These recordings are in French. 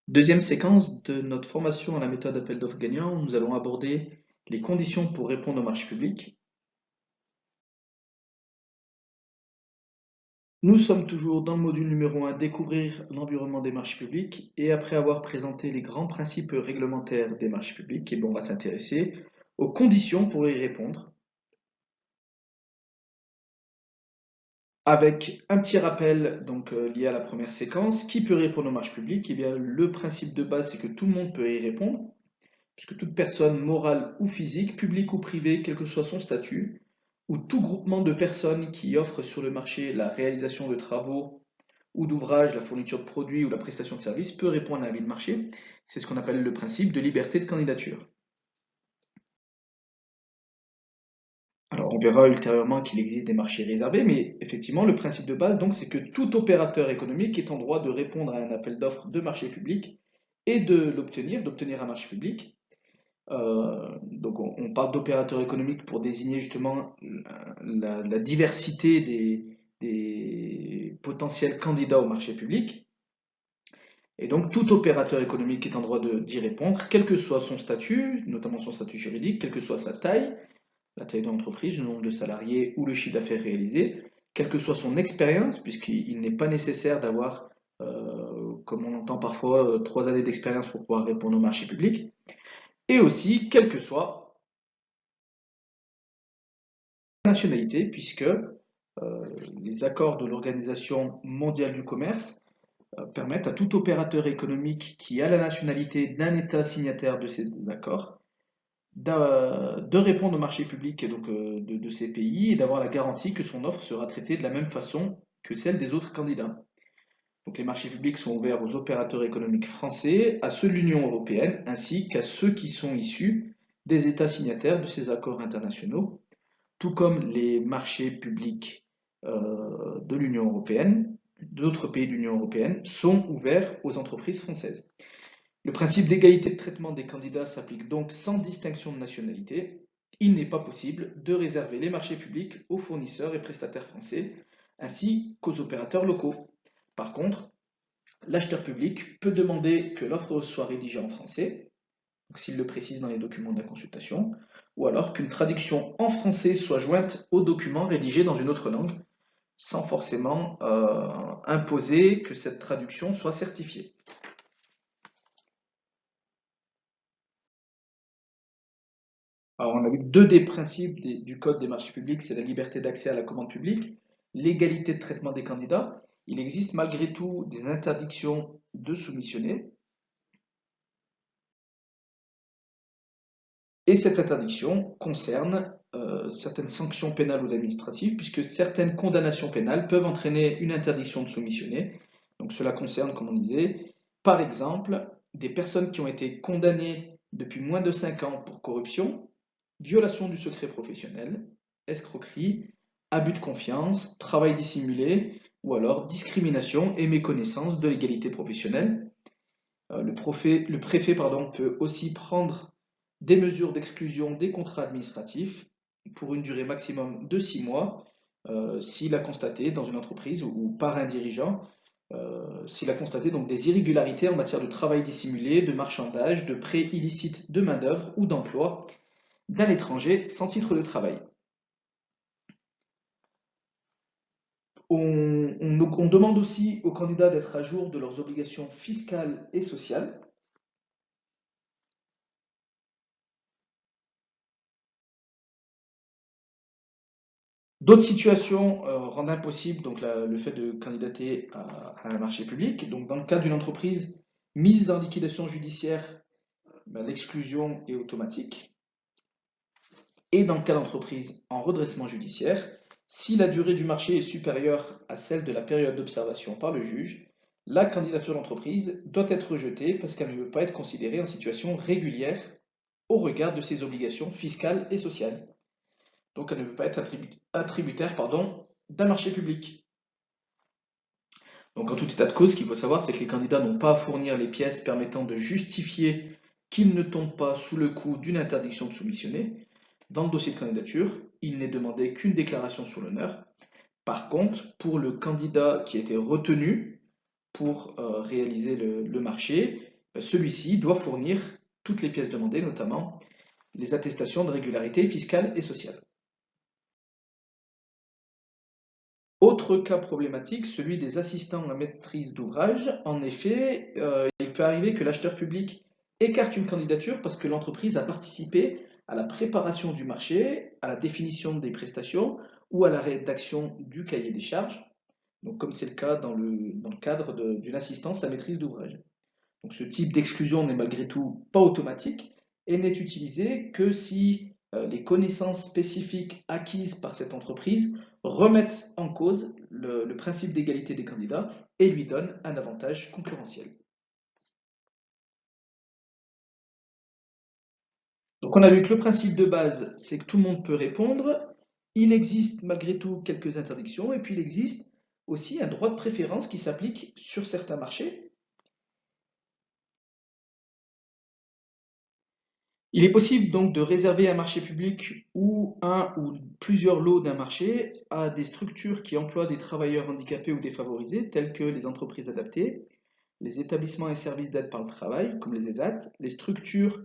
Deuxième séquence de notre formation à la méthode appel d'offres gagnant, nous allons aborder les conditions pour répondre au marché public. Nous sommes toujours dans le module numéro 1, découvrir l'environnement des marchés publics, et après avoir présenté les grands principes réglementaires des marchés publics, on va s'intéresser aux conditions pour y répondre, avec un petit rappel lié à la première séquence. Qui peut répondre au marché public? Eh bien, le principe de base, c'est que tout le monde peut y répondre, puisque toute personne morale ou physique, publique ou privée, quel que soit son statut, ou tout groupement de personnes qui offrent sur le marché la réalisation de travaux ou d'ouvrages, la fourniture de produits ou la prestation de services peut répondre à un avis de marché. C'est ce qu'on appelle le principe de liberté de candidature. Alors on verra ultérieurement qu'il existe des marchés réservés, mais effectivement le principe de base donc c'est que tout opérateur économique est en droit de répondre à un appel d'offres de marché public et d'obtenir un marché public. Donc on parle d'opérateurs économiques pour désigner justement la diversité des potentiels candidats au marché public. Et donc tout opérateur économique est en droit d'y répondre, quel que soit son statut, notamment son statut juridique, quelle que soit sa taille, la taille de l'entreprise, le nombre de salariés ou le chiffre d'affaires réalisé, quelle que soit son expérience, puisqu'il n'est pas nécessaire d'avoir, comme on entend parfois, 3 années d'expérience pour pouvoir répondre au marché public, et aussi quelle que soit la nationalité, puisque les accords de l'Organisation mondiale du commerce permettent à tout opérateur économique qui a la nationalité d'un État signataire de ces accords de répondre au marché public de ces pays et d'avoir la garantie que son offre sera traitée de la même façon que celle des autres candidats. Donc les marchés publics sont ouverts aux opérateurs économiques français, à ceux de l'Union européenne, ainsi qu'à ceux qui sont issus des États signataires de ces accords internationaux, tout comme les marchés publics de l'Union européenne, d'autres pays de l'Union européenne, sont ouverts aux entreprises françaises. Le principe d'égalité de traitement des candidats s'applique donc sans distinction de nationalité. Il n'est pas possible de réserver les marchés publics aux fournisseurs et prestataires français, ainsi qu'aux opérateurs locaux. Par contre, l'acheteur public peut demander que l'offre soit rédigée en français, s'il le précise dans les documents de la consultation, ou alors qu'une traduction en français soit jointe au document rédigé dans une autre langue, sans forcément imposer que cette traduction soit certifiée. Alors, on a vu deux des principes du Code des marchés publics, c'est la liberté d'accès à la commande publique, l'égalité de traitement des candidats. Il existe malgré tout des interdictions de soumissionner. Et cette interdiction concerne certaines sanctions pénales ou administratives, puisque certaines condamnations pénales peuvent entraîner une interdiction de soumissionner. Donc cela concerne, comme on disait, par exemple, des personnes qui ont été condamnées depuis moins de 5 ans pour corruption, violation du secret professionnel, escroquerie, abus de confiance, travail dissimulé, ou alors discrimination et méconnaissance de l'égalité professionnelle. Le préfet peut aussi prendre des mesures d'exclusion des contrats administratifs pour une durée maximum de 6 mois s'il a constaté dans une entreprise ou par un dirigeant, s'il a constaté donc des irrégularités en matière de travail dissimulé, de marchandage, de prêt illicite de main-d'œuvre ou d'emploi d'un étranger sans titre de travail. On demande aussi aux candidats d'être à jour de leurs obligations fiscales et sociales. D'autres situations rendent impossible le fait de candidater à un marché public. Donc, dans le cas d'une entreprise mise en liquidation judiciaire, l'exclusion est automatique. Et dans le cas d'entreprise en redressement judiciaire, si la durée du marché est supérieure à celle de la période d'observation par le juge, la candidature d'entreprise doit être rejetée parce qu'elle ne peut pas être considérée en situation régulière au regard de ses obligations fiscales et sociales. Donc elle ne peut pas être attributaire d'un marché public. Donc en tout état de cause, ce qu'il faut savoir, c'est que les candidats n'ont pas à fournir les pièces permettant de justifier qu'ils ne tombent pas sous le coup d'une interdiction de soumissionner. Dans le dossier de candidature, il n'est demandé qu'une déclaration sur l'honneur. Par contre, pour le candidat qui a été retenu pour réaliser le marché, celui-ci doit fournir toutes les pièces demandées, notamment les attestations de régularité fiscale et sociale. Autre cas problématique, celui des assistants à maîtrise d'ouvrage. En effet, il peut arriver que l'acheteur public écarte une candidature parce que l'entreprise a participé à la préparation du marché, à la définition des prestations ou à la rédaction du cahier des charges, donc comme c'est le cas dans le cadre d'une assistance à maîtrise d'ouvrage. Donc ce type d'exclusion n'est malgré tout pas automatique et n'est utilisé que si les connaissances spécifiques acquises par cette entreprise remettent en cause le principe d'égalité des candidats et lui donnent un avantage concurrentiel. Donc on a vu que le principe de base, c'est que tout le monde peut répondre. Il existe malgré tout quelques interdictions et puis il existe aussi un droit de préférence qui s'applique sur certains marchés. Il est possible donc de réserver un marché public ou un ou plusieurs lots d'un marché à des structures qui emploient des travailleurs handicapés ou défavorisés, tels que les entreprises adaptées, les établissements et services d'aide par le travail, comme les ESAT, les structures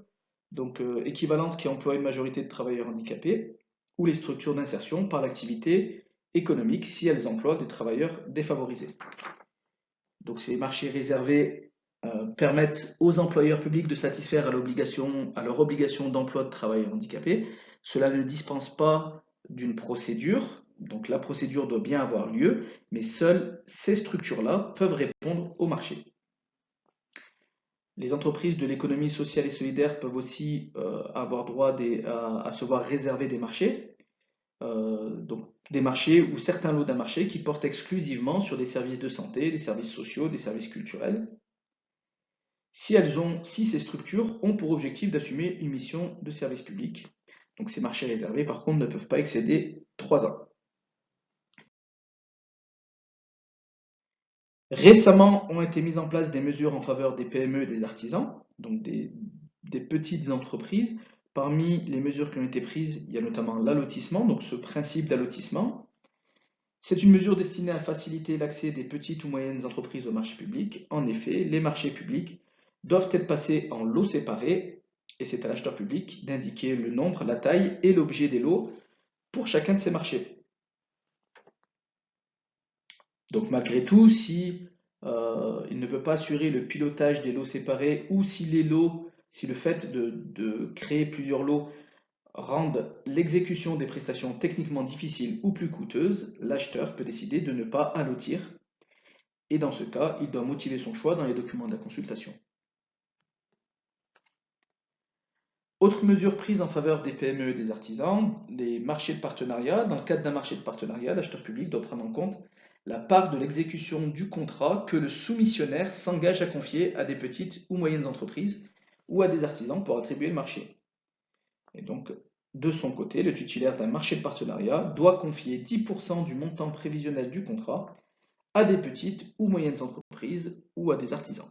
équivalentes qui emploient une majorité de travailleurs handicapés, ou les structures d'insertion par l'activité économique si elles emploient des travailleurs défavorisés. Donc ces marchés réservés permettent aux employeurs publics de satisfaire à leur obligation d'emploi de travailleurs handicapés. Cela ne dispense pas d'une procédure, donc la procédure doit bien avoir lieu, mais seules ces structures-là peuvent répondre au marché. Les entreprises de l'économie sociale et solidaire peuvent aussi avoir droit à se voir réserver des marchés, donc des marchés ou certains lots d'un marché qui portent exclusivement sur des services de santé, des services sociaux, des services culturels, si ces structures ont pour objectif d'assumer une mission de service public. Donc ces marchés réservés, par contre, ne peuvent pas excéder 3 ans. Récemment ont été mises en place des mesures en faveur des PME et des artisans, donc des petites entreprises. Parmi les mesures qui ont été prises, il y a notamment l'allotissement, donc ce principe d'allotissement. C'est une mesure destinée à faciliter l'accès des petites ou moyennes entreprises au marché public. En effet, les marchés publics doivent être passés en lots séparés et c'est à l'acheteur public d'indiquer le nombre, la taille et l'objet des lots pour chacun de ces marchés. Donc malgré tout, si il ne peut pas assurer le pilotage des lots séparés ou si le fait de créer plusieurs lots rendent l'exécution des prestations techniquement difficiles ou plus coûteuses, l'acheteur peut décider de ne pas allotir et dans ce cas, il doit motiver son choix dans les documents de la consultation. Autre mesure prise en faveur des PME et des artisans, les marchés de partenariat. Dans le cadre d'un marché de partenariat, l'acheteur public doit prendre en compte la part de l'exécution du contrat que le soumissionnaire s'engage à confier à des petites ou moyennes entreprises ou à des artisans pour attribuer le marché. Et donc, de son côté, le titulaire d'un marché de partenariat doit confier 10% du montant prévisionnel du contrat à des petites ou moyennes entreprises ou à des artisans.